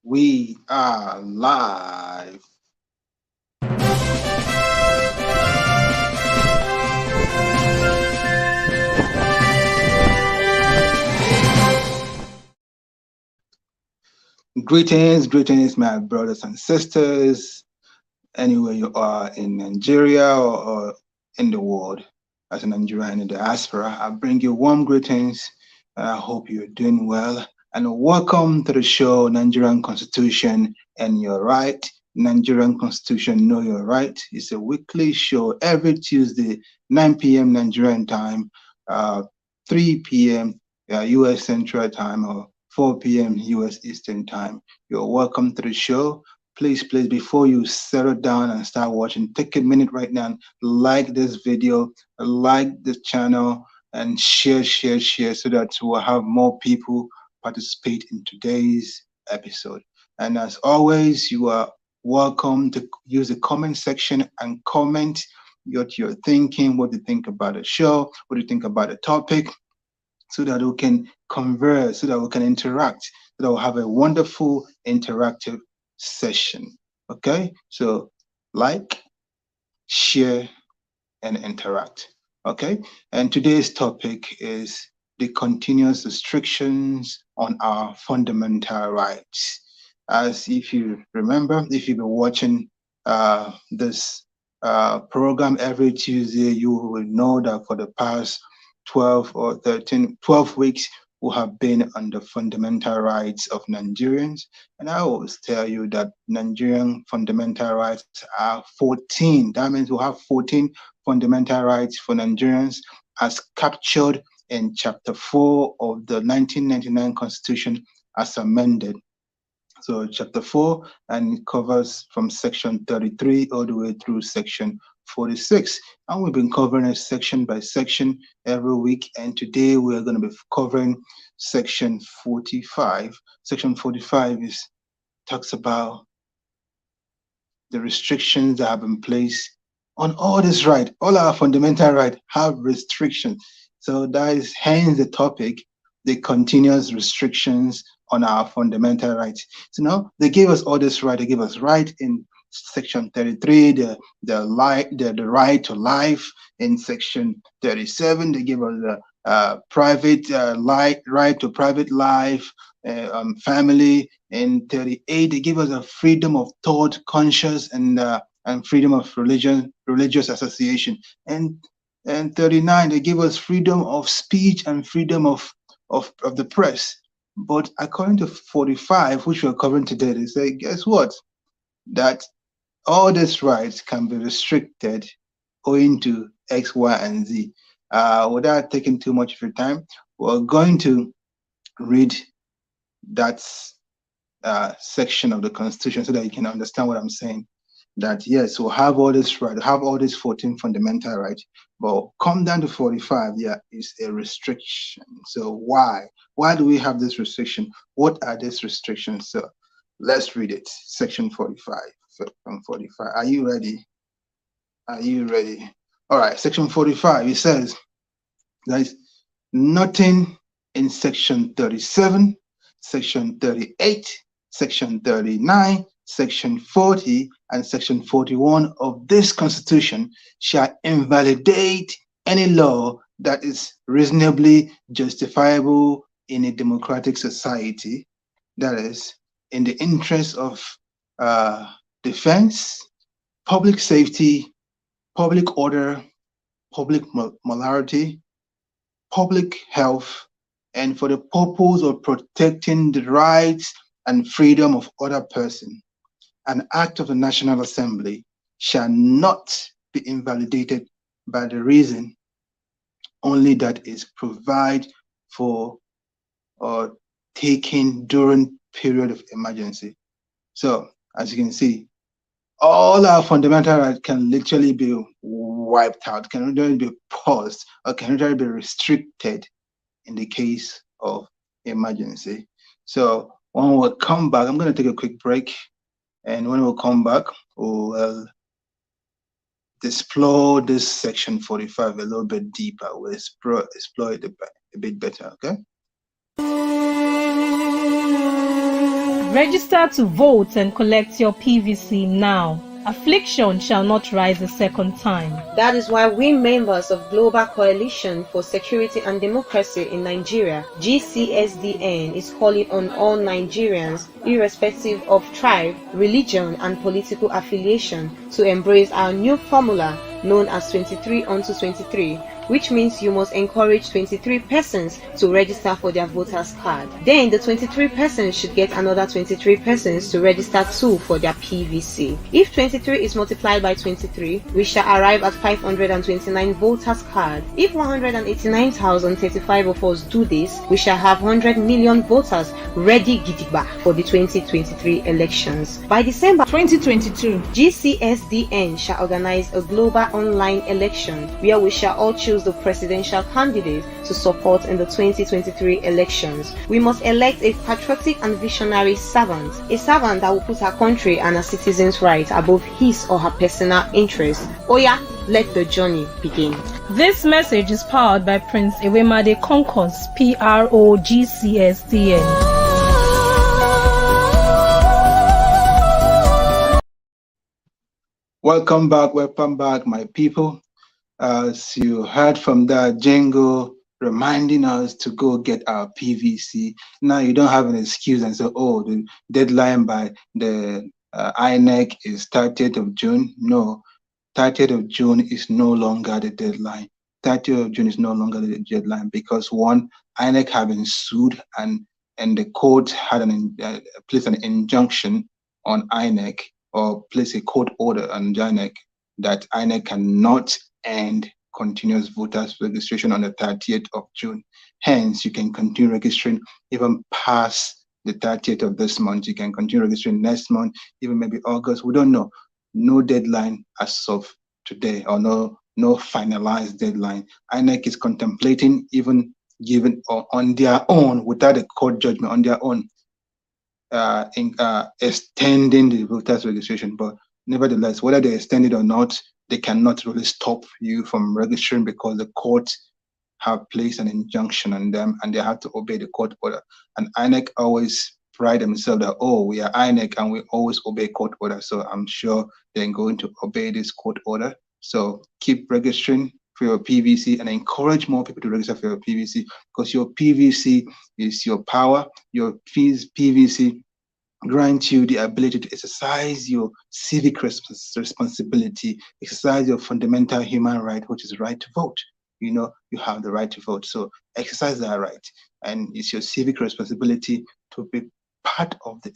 We are live. Greetings, my brothers and sisters, anywhere you are in Nigeria or in the world. As a Nigerian in the diaspora, I bring you warm greetings. I hope you're doing well. And welcome to the show, Nigerian Constitution and Your Right. Nigerian Constitution, Know Your Right. It's a weekly show every Tuesday, 9 p.m. Nigerian time, 3 p.m. US Central Time, or 4 p.m. US Eastern Time. You're welcome to the show. Please, before you settle down and start watching, take a minute right now and like this video, like the channel, and share so that we'll have more people participate in today's episode. And as always, you are welcome to use the comment section and comment what you're thinking, what you think about the show, what you think about the topic, so that we can converse, so that we can interact, so that we'll have a wonderful interactive session. Okay, so like, share, and interact. Okay, and today's topic is the continuous restrictions on our fundamental rights. As if you remember, if you've been watching this program every Tuesday, you will know that for the past 12 weeks, who have been on the fundamental rights of Nigerians. And I always tell you that Nigerian fundamental rights are 14. That means we have 14 fundamental rights for Nigerians as captured in Chapter 4 of the 1999 Constitution as amended. So Chapter 4, and it covers from Section 33 all the way through Section 46. And we've been covering it section by section every week. And today we're going to be covering Section 45. Section 45 talks about the restrictions that have been placed on all this right. All our fundamental rights have restrictions. So that is hence the topic, the continuous restrictions on our fundamental rights. So now they gave us all this right. They gave us right in Section 33, the right to life. In Section 37, they give us the private right to private life, family. In 38, they give us a freedom of thought, conscience, and freedom of religious association. And 39, they give us freedom of speech and freedom of the press. But according to 45, which we're covering today, they say, guess what? That all these rights can be restricted owing to X, Y, and Z. Without taking too much of your time, we're going to read that section of the Constitution so that you can understand what I'm saying. That yes, we'll have all this right, have all these 14 fundamental rights, but come down to 45, yeah, is a restriction. So why? Why do we have this restriction? What are these restrictions? So let's read it. Section 45 from 45. Are you ready? Are you ready? All right, Section 45, it says, guys, nothing in Section 37, Section 38, Section 39, Section 40, and Section 41 of this Constitution shall invalidate any law that is reasonably justifiable in a democratic society, that is, in the interest of defense, public safety, public order, public morality, public health, and for the purpose of protecting the rights and freedom of other persons. An act of the National Assembly shall not be invalidated by the reason only that is provided for or taken during period of emergency. So, as you can see, all our fundamental rights can literally be wiped out, can literally be paused, or can literally be restricted in the case of emergency. So when we come back, I'm going to take a quick break. And when we come back, we'll explore this section 45 a little bit deeper. We'll explore it a bit better, okay? Register to vote and collect your PVC now. Affliction shall not rise a second time. That is why we members of Global Coalition for Security and Democracy in Nigeria, GCSDN, is calling on all Nigerians, irrespective of tribe, religion, and political affiliation, to embrace our new formula known as 23 unto 23, which means you must encourage 23 persons to register for their voters card. Then the 23 persons should get another 23 persons to register too for their PVC. If 23 is multiplied by 23, we shall arrive at 529 voters card. If 189,035 of us do this, we shall have 100 million voters ready gidigba for the 2023 elections. By December 2022, GCSDN shall organize a global online election where we shall all choose the presidential candidate to support in the 2023 elections. We must elect a patriotic and visionary servant, a servant that will put our country and our citizens' rights above his or her personal interests. Oya, let the journey begin. this message is powered by Prince Ewemade Concourse, PROGCSDN. Welcome back, my people. As you heard from that jingle reminding us to go get our PVC. Now you don't have an excuse and say, oh, the deadline by the INEC is 30th of June. No, 30th of June is no longer the deadline. 30th of June is no longer the deadline because one, INEC have been sued and the court had placed an injunction on INEC or place a court order on INEC that INEC cannot end continuous voters registration on the 30th of June. Hence, you can continue registering even past the 30th of this month. You can continue registering next month, even maybe August. We don't know. No deadline as of today, or no finalized deadline. INEC is contemplating even giving on their own, without a court judgment, on their own, extending the voters registration. But nevertheless, whether they extend it or not, they cannot really stop you from registering because the court have placed an injunction on them and they have to obey the court order. And INEC always pride themselves that, oh, we are INEC and we always obey court order. So I'm sure they're going to obey this court order. So keep registering for your PVC and encourage more people to register for your PVC, because your PVC is your power. Your PVC grant you the ability to exercise your civic responsibility, exercise your fundamental human right, which is the right to vote. You know, you have the right to vote. So exercise that right. And it's your civic responsibility to be part of the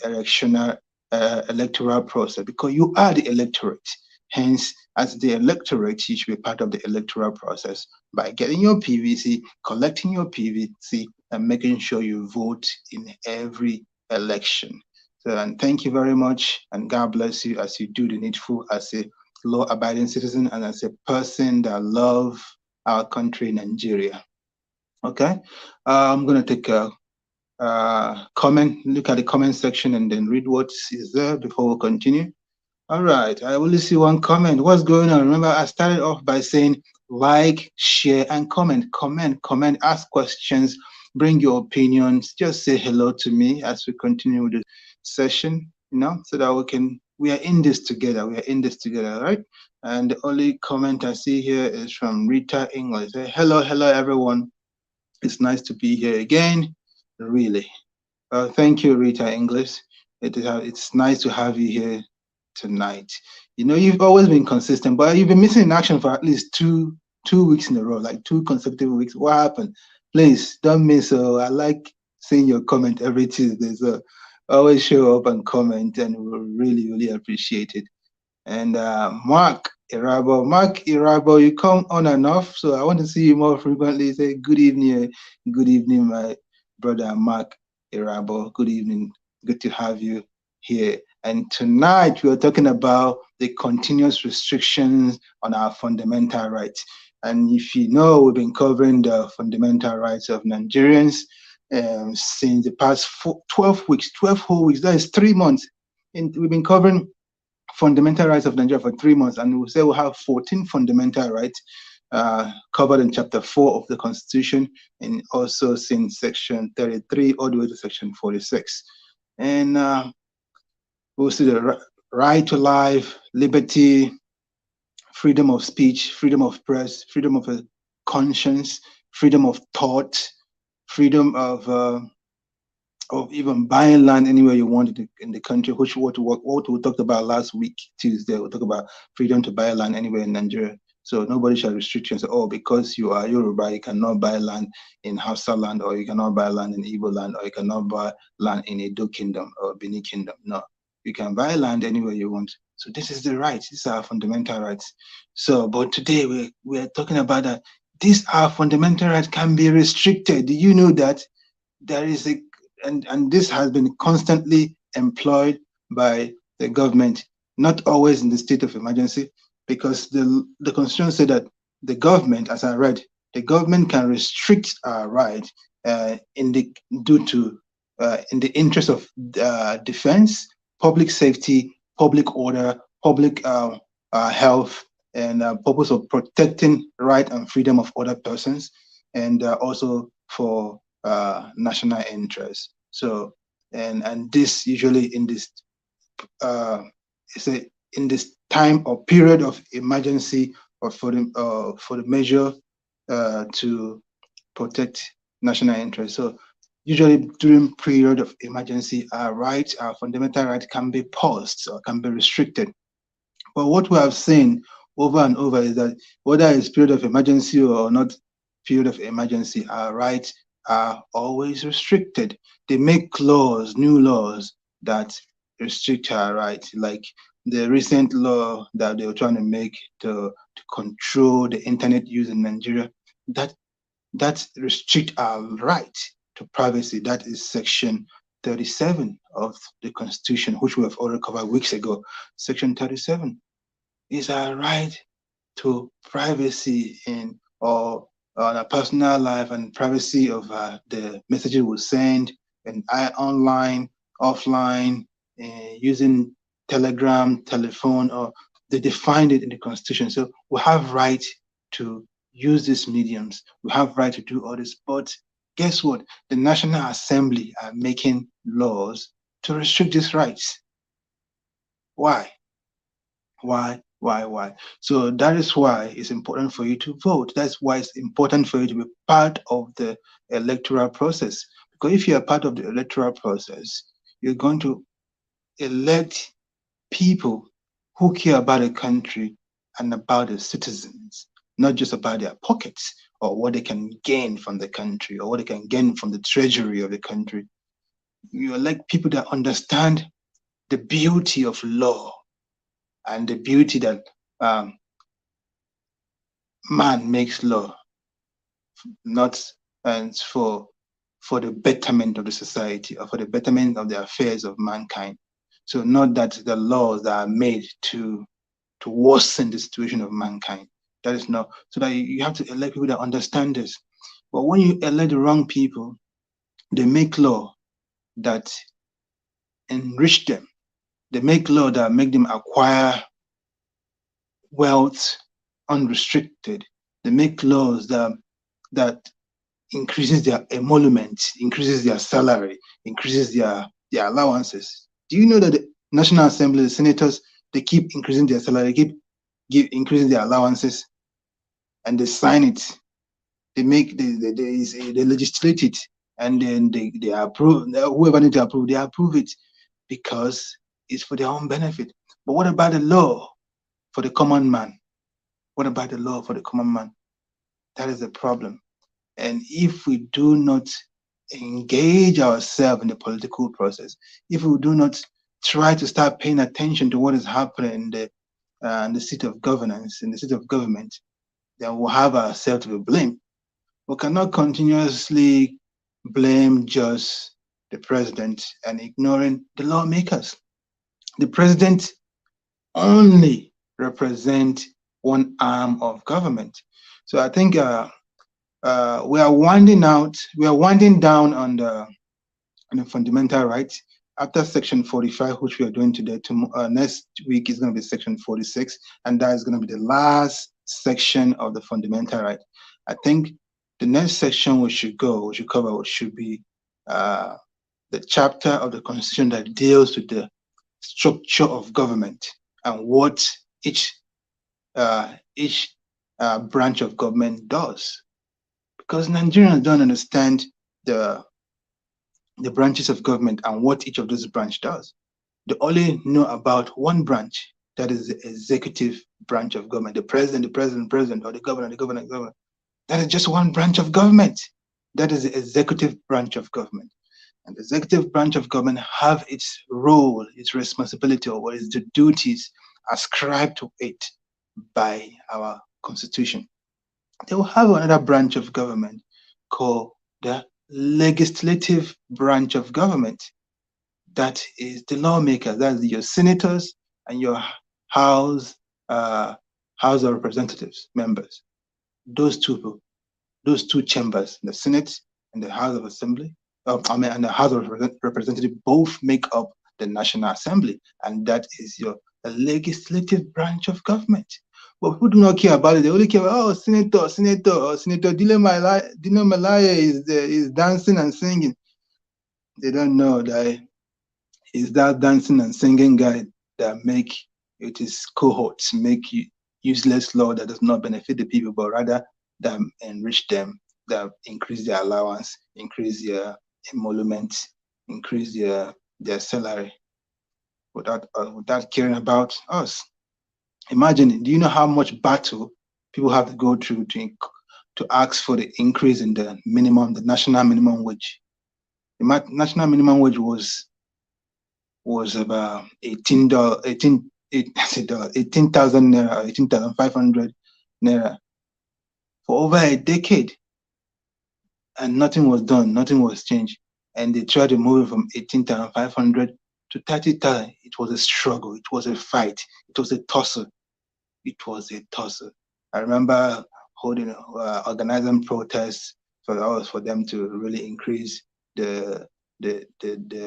electoral process, because you are the electorate. Hence, as the electorate, you should be part of the electoral process by getting your PVC, collecting your PVC, and making sure you vote in every election. So, and thank you very much, and God bless you as you do the needful as a law-abiding citizen and as a person that loves our country, Nigeria. Okay, I'm going to take a comment, look at the comment section and then read what is there before we continue. All right, I only see one comment. What's going on? Remember, I started off by saying like, share, and comment. Comment, ask questions, bring your opinions. Just say hello to me as we continue with the session, you know, so that we are in this together. Right? And the only comment I see here is from Rita English. Hello, everyone. It's nice to be here again. Really. Thank you, Rita English. It's nice to have you here tonight. You know, you've always been consistent, but you've been missing in action for at least two weeks in a row, like 2 consecutive weeks. What happened? Please don't miss. I like seeing your comment every Tuesday. So always show up and comment, and we'll really appreciate it. And Mark Irabo, you come on and off, so I want to see you more frequently. Say good evening, my brother Mark Irabo. Good evening. Good to have you here. And tonight we are talking about the continuous restrictions on our fundamental rights. And if you know, we've been covering the fundamental rights of Nigerians since the past 12 whole weeks. That is 3 months. And we've been covering fundamental rights of Nigeria for 3 months. And we'll say we'll have 14 fundamental rights covered in Chapter 4 of the Constitution, and also since Section 33 all the way to Section 46. And we'll see the right to life, liberty, freedom of speech, freedom of press, freedom of conscience, freedom of thought, freedom of even buying land anywhere you want in the country, which what we talked about last week, Tuesday. We talked about freedom to buy land anywhere in Nigeria. So nobody shall restrict you and say, oh, because you are Yoruba, you cannot buy land in Hausa land, or you cannot buy land in Igbo land, or you cannot buy land in Edo Kingdom or Benin Kingdom. No, you can buy land anywhere you want. So this is the right. These are fundamental rights. So, but today we're talking about that. These are fundamental rights can be restricted. Do you know that there is a and this has been constantly employed by the government, not always in the state of emergency, because the constitution said that the government, as I read, the government can restrict our right in the due to in the interest of defense, public safety, public order, public health, and purpose of protecting right and freedom of other persons, and also for national interest. So, and this usually in this say in this time or period of emergency, or for the measure to protect national interest. So usually during period of emergency, our rights, our fundamental rights can be paused or can be restricted. But what we have seen over and over is that whether it's period of emergency or not period of emergency, our rights are always restricted. They make laws, new laws that restrict our rights, like the recent law that they were trying to make to control the internet use in Nigeria. That that restrict our right to privacy. That is section 37 of the Constitution, which we have already covered weeks ago. Section 37 is our right to privacy in or on a personal life and privacy of the messages we send and online, offline, using telegram, telephone, or they defined it in the constitution. So we have right to use these mediums. We have right to do all this. But guess what? The National Assembly are making laws to restrict these rights. Why? Why? So that is why it's important for you to vote. That's why it's important for you to be part of the electoral process. Because if you're part of the electoral process, you're going to elect people who care about the country and about the citizens, not just about their pockets or what they can gain from the country or what they can gain from the treasury of the country. You elect people that understand the beauty of law and the beauty that man makes law, not and for the betterment of the society or for the betterment of the affairs of mankind. So not that the laws that are made to worsen the situation of mankind. That is not so that you have to elect people that understand this. But when you elect the wrong people, they make law that enrich them. They make law that make them acquire wealth unrestricted. They make laws that increases their emolument, increases their salary, increases their allowances. Do you know that the National Assembly, the senators, they keep increasing their salary, keep increasing their allowances, and they sign it. They legislate it, and then they approve. Whoever needs to approve, they approve it because it's for their own benefit. But what about the law for the common man? What about the law for the common man? That is the problem. And if we do not engage ourselves in the political process, if we do not try to start paying attention to what is happening in the seat of governance, in the seat of government, then we'll have ourselves to be blamed. We cannot continuously blame just the president and ignoring the lawmakers. The president only represents one arm of government. So I think we are winding down on the fundamental rights. After section 45, which we are doing today, next week is going to be section 46, and that is going to be the last section of the fundamental right. I think the next section we should cover should be the chapter of the Constitution that deals with the structure of government and what each branch of government does. Because Nigerians don't understand the branches of government and what each of those branch does. They only know about one branch, that is the executive branch of government, the president, or the governor, the governor. That is just one branch of government. That is the executive branch of government. And the executive branch of government have its role, its responsibility, or its the duties ascribed to it by our constitution. They will have another branch of government called the legislative branch of government. That is the lawmakers, that's your senators and your house House of Representatives members. Those two chambers, the Senate and the House of Assembly, and the House of Representatives, both make up the National Assembly, and that is your legislative branch of government. But people do not care about it. They only care about, Senator Dile Malaya is dancing and singing. They don't know that it's that dancing and singing guy that make it is cohorts make useless law that does not benefit the people, but rather that enrich them, that increase their allowance, increase their emolument, increase their salary, without caring about us. Imagine, do you know how much battle people have to go through to ask for the increase in the national minimum wage? The national minimum wage was about $18,000 naira, 18,500 naira for over a decade, and nothing was done, nothing was changed, and they tried to move it from 18,500 to 30,000. It was a struggle, it was a fight, it was a tussle. It was a tussle. I remember holding, organizing protests for them to really increase the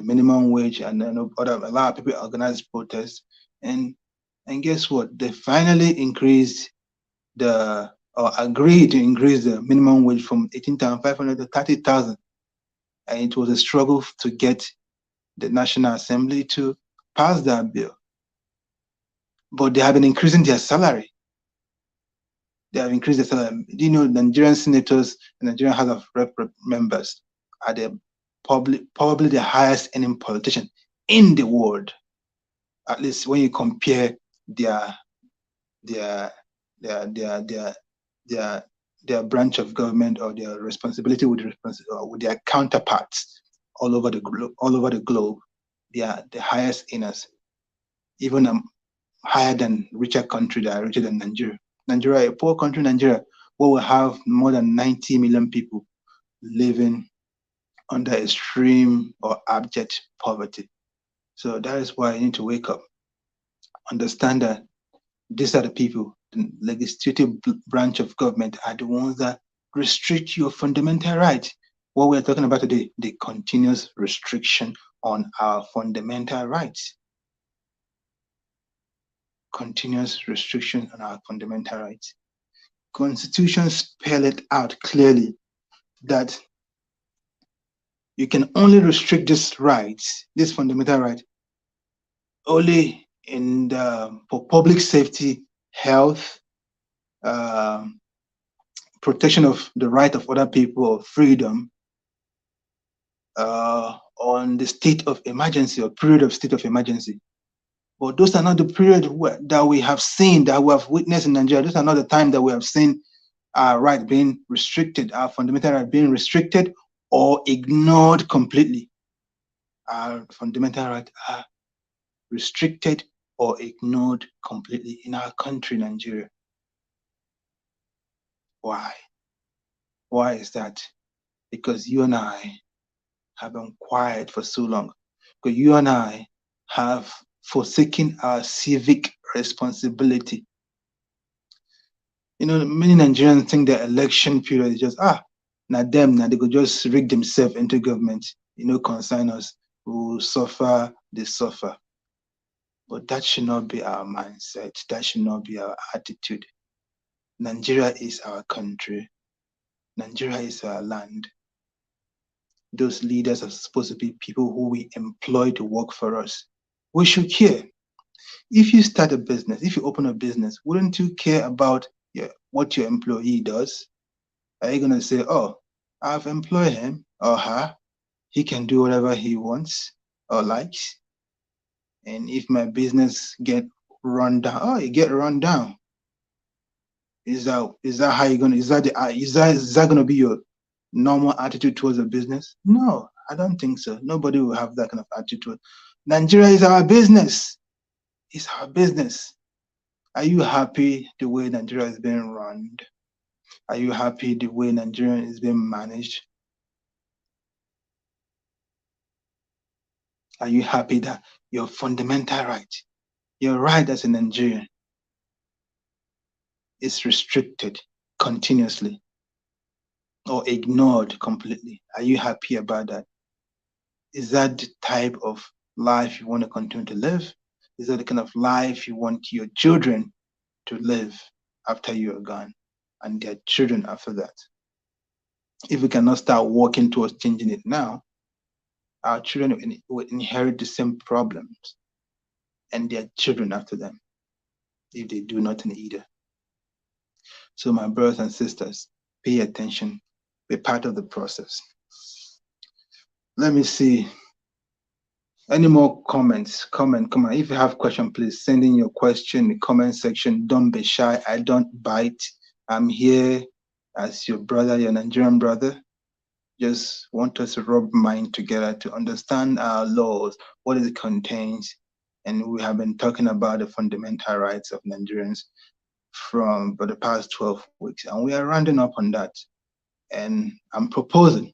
minimum wage, and then a lot of people organized protests, and guess what? They finally agreed to increase the minimum wage from 18,500 to 30,000, and it was a struggle to get the National Assembly to pass that bill. But they have been increasing their salary. They have increased their salary. Do you know Nigerian senators and Nigerian House of Rep members are probably the highest earning politician in the world, at least when you compare their branch of government or their responsibility with their counterparts all over the globe. They are the highest earners, even higher than richer country that are richer than Nigeria. Nigeria, a poor country, Nigeria, where we have more than 90 million people living under extreme or abject poverty. So that is why you need to wake up, understand that these are the people, the legislative branch of government are the ones that restrict your fundamental right. What we're talking about today, the continuous restriction on our fundamental rights. Continuous restriction on our fundamental rights. Constitution spell it out clearly that you can only restrict these rights, this fundamental right, only for public safety, health, protection of the right of other people, or freedom, on the state of emergency or period of state of emergency. But those are not the period that we have seen, that we have witnessed in Nigeria. Those are not the time that we have seen our right being restricted, our fundamental right being restricted or ignored completely. Our fundamental rights are restricted or ignored completely in our country, Nigeria. Why? Why is that? Because you and I have been quiet for so long. Because you and I have forsaken our civic responsibility. You know, many Nigerians think the election period is just, now they could just rig themselves into government, concern us, who suffer, they suffer. But that should not be our mindset. That should not be our attitude. Nigeria is our country. Nigeria is our land. those leaders are supposed to be people who we employ to work for us. We should care. If you start a business, if you open a business, wouldn't you care about what your employee does? Are you going to say, oh, I've employed him or her, he can do whatever he wants or likes? And if my business get run down, oh, you get run down. Is that how you're gonna? Is that gonna be your normal attitude towards a business? No, I don't think so. Nobody will have that kind of attitude. Nigeria is our business. It's our business. Are you happy the way Nigeria is being run? Are you happy the way Nigeria is being managed? Are you happy that your fundamental right, your right as a Nigerian, is restricted continuously or ignored completely? Are you happy about that? Is that the type of life you want to continue to live? Is that the kind of life you want your children to live after you are gone, and their children after that? If we cannot start working towards changing it now, our children will inherit the same problems, and their children after them, if they do nothing either. So my brothers and sisters, pay attention, be part of the process. Let me see. Any more comments? Comment. If you have question, please send in your question in the comment section. Don't be shy. I don't bite. I'm here as your brother, your Nigerian brother. Just want us to rub mind together to understand our laws, what it contains. And we have been talking about the fundamental rights of Nigerians for the past 12 weeks. And we are rounding up on that. And I'm proposing,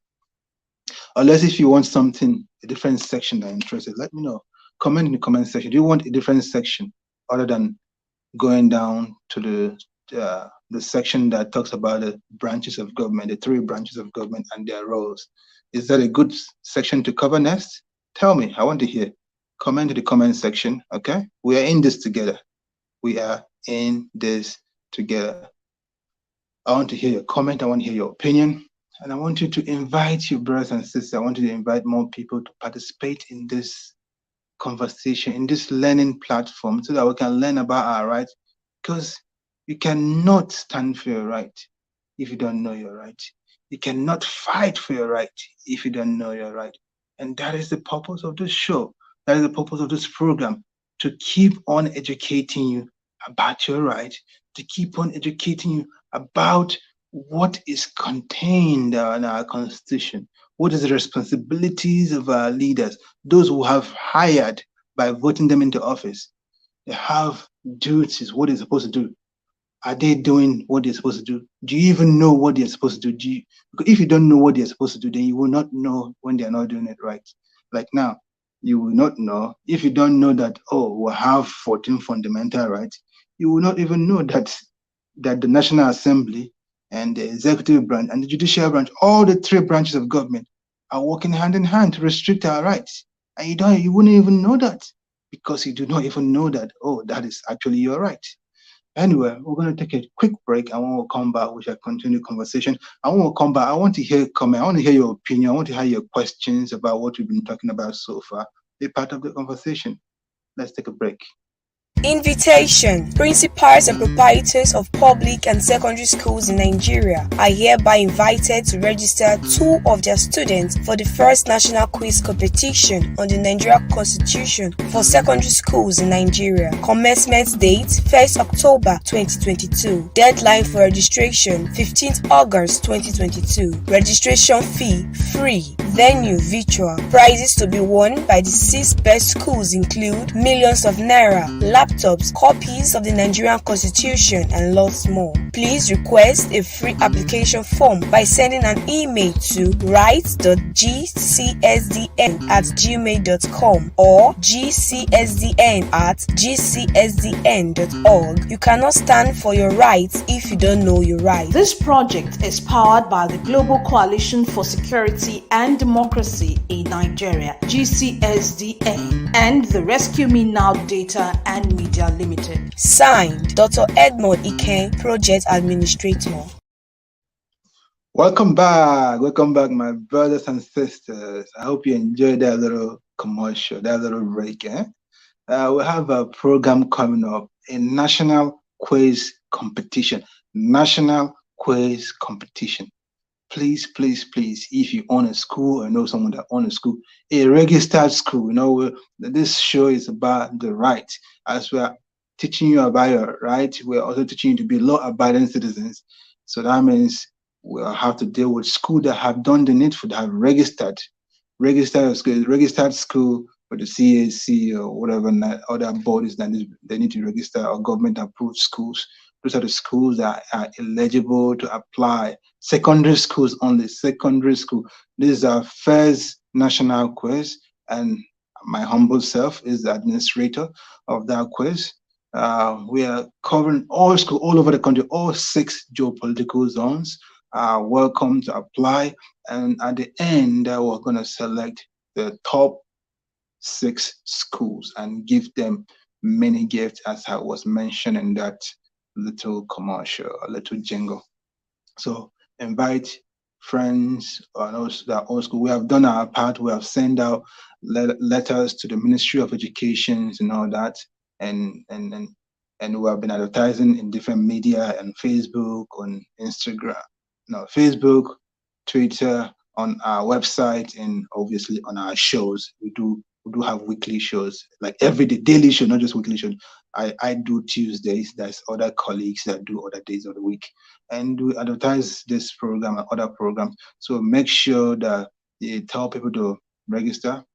unless if you want something, a different section that you're interested, let me know. Comment in the comment section. Do you want a different section other than going down to the section that talks about the branches of government, the 3 branches of government and their roles? Is that a good section to cover next? Tell me, I want to hear. Comment in the comment section, okay? We are in this together. We are in this together. I want to hear your comment. I want to hear your opinion. And I want you to invite your brothers and sisters. I want you to invite more people to participate in this conversation, in this learning platform, so that we can learn about our rights. Because you cannot stand for your right if you don't know your right. You cannot fight for your right if you don't know your right. And that is the purpose of this show. That is the purpose of this program, to keep on educating you about your right, to keep on educating you about what is contained in our constitution, what is the responsibilities of our leaders, those who have hired by voting them into office. They have duties, what they're supposed to do. Are they doing what they're supposed to do? Do you even know what they're supposed to do? Because if you don't know what they're supposed to do, then you will not know when they're not doing it right. Like now, you will not know. If you don't know that, oh, we have 14 fundamental rights, you will not even know that the National Assembly and the executive branch and the judicial branch, all the 3 branches of government, are working hand in hand to restrict our rights. And you wouldn't even know that, because you do not even know that, oh, that is actually your right. Anyway, we're going to take a quick break, and when we come back, we shall continue the conversation. And when we come back, I want to hear comment. I want to hear your opinion. I want to hear your questions about what we've been talking about so far. Be part of the conversation. Let's take a break. Invitation. Principals and proprietors of public and secondary schools in Nigeria are hereby invited to register 2 of their students for the first national quiz competition on the Nigerian Constitution for secondary schools in Nigeria. Commencement date 1st October 2022. Deadline for registration 15th August 2022. Registration fee free. Venue virtual. Prizes to be won by the 6 best schools include millions of naira, laptops, copies of the Nigerian Constitution, and lots more. Please request a free application form by sending an email to rights.gcsdn@gmail.com or gcsdn@gcsdn.org. You cannot stand for your rights if you don't know your rights. This project is powered by the Global Coalition for Security and Democracy in Nigeria, GCSDN, and the Rescue Me Now Data and Media Limited. Signed, Dr. Edmond Ikeh, Project Administrator. Welcome back, my brothers and sisters. I hope you enjoyed that little commercial, that little break. We have a program coming up, a national quiz competition. National quiz competition. Please, please, please, if you own a school or know someone that owns a school, a registered school, this show is about the right. As we are teaching you about your right, we're also teaching you to be law-abiding citizens. So that means we'll have to deal with school that have done the needful, that have registered school with the CAC or whatever other bodies that they need to register, or government approved schools. Those are the schools that are eligible to apply. Secondary schools only, secondary school. This is our first national quiz, and my humble self is the administrator of that quiz. We are covering all schools all over the country, all 6 geopolitical zones are welcome to apply. And at the end, we're going to select the top 6 schools and give them many gifts, as I was mentioned in that little commercial, a little jingle. So invite friends or those that old school. We have done our part. We have sent out letters to the Ministry of Education and all that, and we have been advertising in different media and Facebook, on Instagram, Facebook, Twitter, on our website, and obviously on our shows. We do have weekly shows, like every day, daily show, not just weekly shows. I do Tuesdays. There's other colleagues that do other days of the week, and we advertise this program and other programs. So make sure that you tell people to register,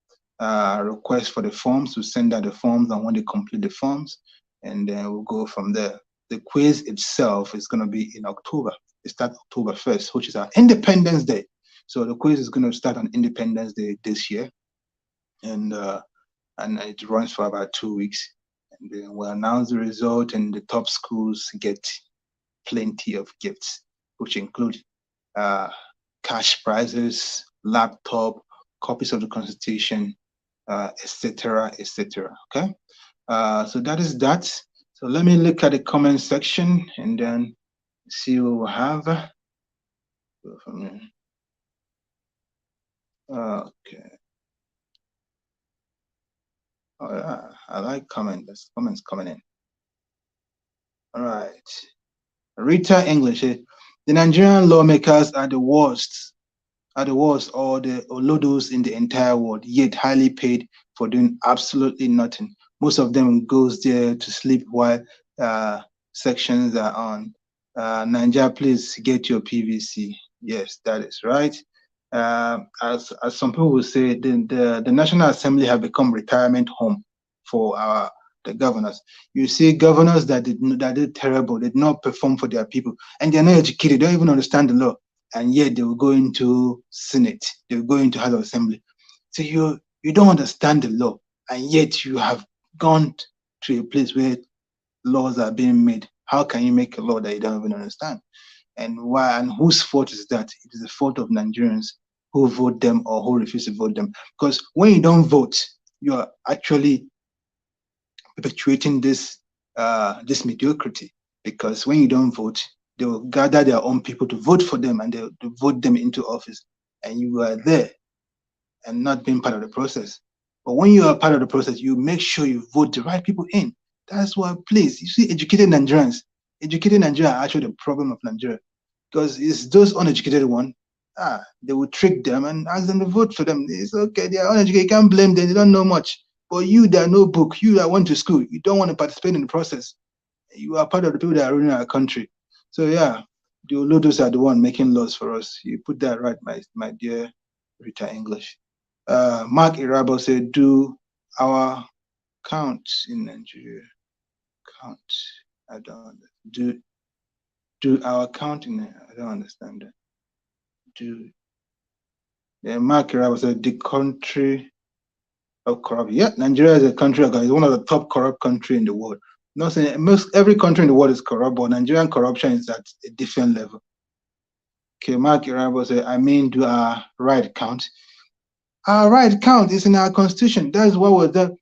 request for the forms, to send out the forms, and when they complete the forms, and then we'll go from there. The quiz itself is going to be in October. It starts October 1st, which is our Independence Day. So the quiz is going to start on Independence Day this year, and it runs for about 2 weeks. And then we'll announce the result, and the top schools get plenty of gifts, which include cash prizes, laptop, copies of the Constitution, etc., etc. Okay, so that is that. So let me look at the comment section and then see what we have. Okay. Oh, yeah, I like comments. There's comments coming in. All right. Rita English. The Nigerian lawmakers are the worst, or the olodos in the entire world, yet highly paid for doing absolutely nothing. Most of them goes there to sleep while sections are on. Nigeria, please get your PVC. Yes, that is right. As some people will say, the National Assembly have become retirement home for the governors. You see governors that did terrible, did not perform for their people, and they're not educated, don't even understand the law, and yet they will go into Senate, they will go into House of Assembly. So you don't understand the law, and yet you have gone to a place where laws are being made. How can you make a law that you don't even understand? And why, and whose fault is that? It is the fault of Nigerians who vote them or who refuse to vote them. Because when you don't vote, you are actually perpetuating this mediocrity. Because when you don't vote, they will gather their own people to vote for them, and they'll vote them into office, and you are there and not being part of the process. But when you are part of the process, you make sure you vote the right people in. That's why, please, you see, educated Nigerians are actually the problem of Nigeria, because it's those uneducated ones. They will trick them and ask them to vote for them. It's okay, they are uneducated, you can't blame them, they don't know much. But you that know book, you that went to school, you don't want to participate in the process. You are part of the people that are running our country. So yeah, the Olodos are the one making laws for us. You put that right, my dear Rita English. Mark Irabo said, do our count in Nigeria. Count. I don't do our counting. I don't understand that. Mark Irabo said, the country of corruption. Yeah, Nigeria is a country of, it's one of the top corrupt country in the world. Not saying every country in the world is corrupt, but Nigerian corruption is at a different level. Okay, Mark Irabo said, I mean, do our right count. Our right count is in our constitution. That's what we're done.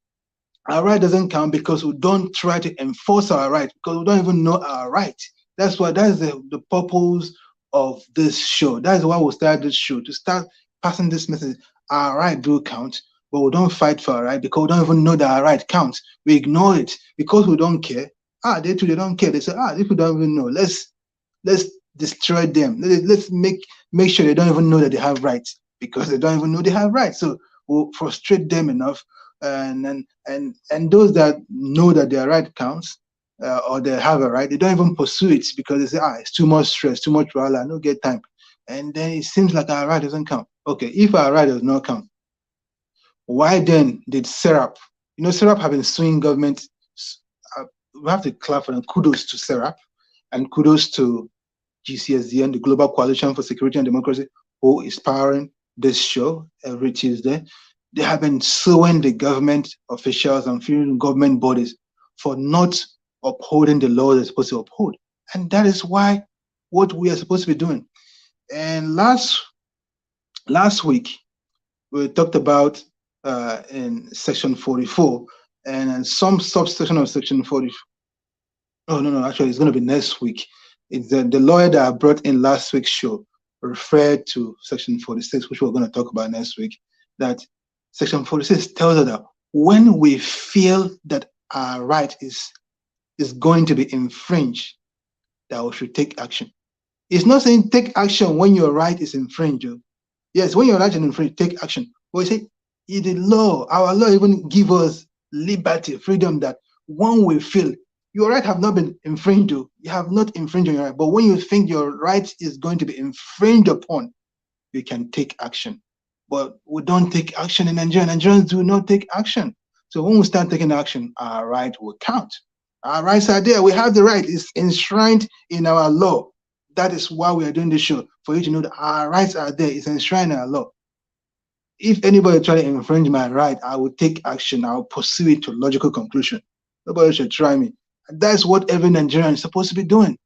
Our right doesn't count because we don't try to enforce our right, because we don't even know our right. That's the purpose of this show. That is why we started this show, to start passing this message. Our right do count, but we don't fight for our right because we don't even know that our right counts. We ignore it because we don't care. They too, they don't care. They say, if we don't even know, let's destroy them. Let's make sure they don't even know that they have rights, because they don't even know they have rights. So we'll frustrate them enough, and those that know that their right counts, or they have a right, they don't even pursue it because they say, it's too much stress, too much wahala, I don't get time. And then it seems like our right doesn't count. Okay, if our right does not count, why then did SERAP, SERAP have been suing government? We have to clap for them. Kudos to SERAP, and kudos to GCSDN, the Global Coalition for Security and Democracy, who is powering this show every Tuesday. They have been suing the government officials and few government bodies for not upholding the law they're supposed to uphold. And that is why what we are supposed to be doing. And last week, we talked about in section 44 and some subsection of section 44. Oh, no, actually, it's going to be next week. It's the lawyer that I brought in last week's show referred to section 46, which we're going to talk about next week. That section 46 tells us that when we feel that our right is going to be infringed, that we should take action. It's not saying take action when your right is infringed. Yes, when your right is infringed, take action. But we say, the law, our law even give us liberty, freedom, that when we feel your right have not been infringed, you have not infringed on your right. But when you think your right is going to be infringed upon, you can take action. But we don't take action in Nigeria. Nigerians do not take action. So when we start taking action, our right will count. Our rights are there. We have the right. It's enshrined in our law. That is why we are doing this show, for you to know that our rights are there. It's enshrined in our law. If anybody try to infringe my right, I will take action. I will pursue it to logical conclusion. Nobody should try me. And that's what every Nigerian is supposed to be doing.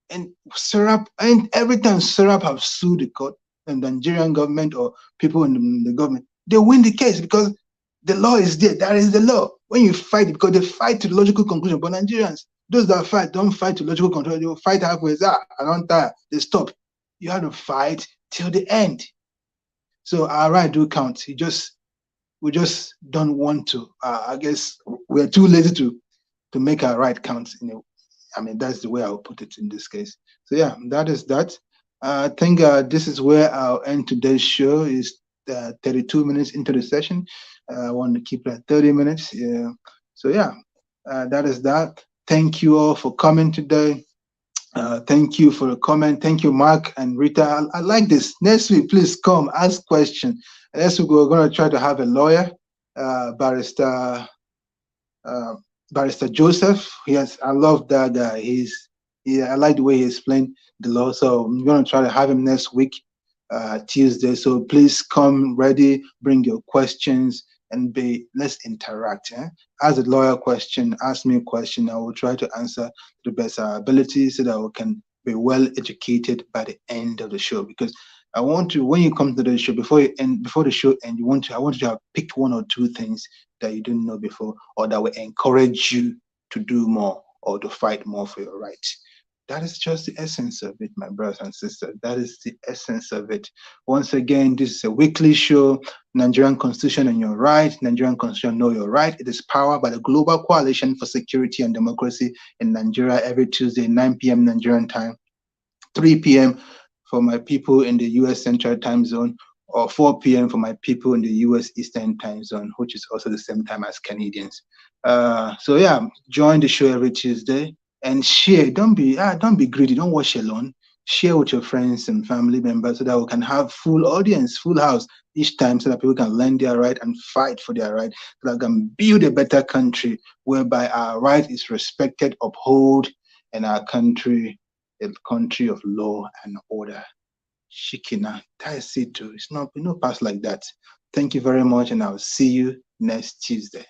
And SERAP, and every time SERAP have sued the court, and the Nigerian government or people in the government, they win the case because the law is there. That is the law. When you fight, because they fight to the logical conclusion. But Nigerians, those that fight, don't fight to logical conclusion. They will fight halfway. I don't tire. They stop. You have to fight till the end. So our right do count. We just don't want to. I guess we're too lazy to make our right count. That's the way I would put it in this case. So yeah, that is that. I think this is where I'll end today's show. Is 32 minutes into the session. I want to keep it at 30 minutes. Yeah. So yeah, that is that. Thank you all for coming today. Thank you for the comment. Thank you, Mark and Rita. I like this. Next week, please come ask questions. Next week, we're going to try to have a lawyer, Barrister Joseph. Yes, I love that guy. I like the way he explained the law. So I'm going to try to have him next week, Tuesday. So please come ready, bring your questions, and let's interact. Ask a lawyer question, ask me a question. I will try to answer to the best of our ability so that we can be well educated by the end of the show. Because I want to, when you come to the show, before the show ends, I want you to have picked one or two things that you didn't know before, or that will encourage you to do more or to fight more for your rights. That is just the essence of it, my brothers and sisters. That is the essence of it. Once again, this is a weekly show, Nigerian Constitution and Your Right. Nigerian Constitution, Know Your Right. It is powered by the Global Coalition for Security and Democracy in Nigeria every Tuesday, 9 p.m. Nigerian time, 3 p.m. for my people in the U.S. Central Time Zone, or 4 p.m. for my people in the U.S. Eastern Time Zone, which is also the same time as Canadians. So yeah, join the show every Tuesday. And share. Don't be greedy. Don't watch alone. Share with your friends and family members so that we can have full audience, full house each time, so that people can learn their right and fight for their right, so that we can build a better country whereby our right is respected, upheld, and our country a country of law and order. Shikina, that is it too. It's not past like that. Thank you very much, and I'll see you next Tuesday.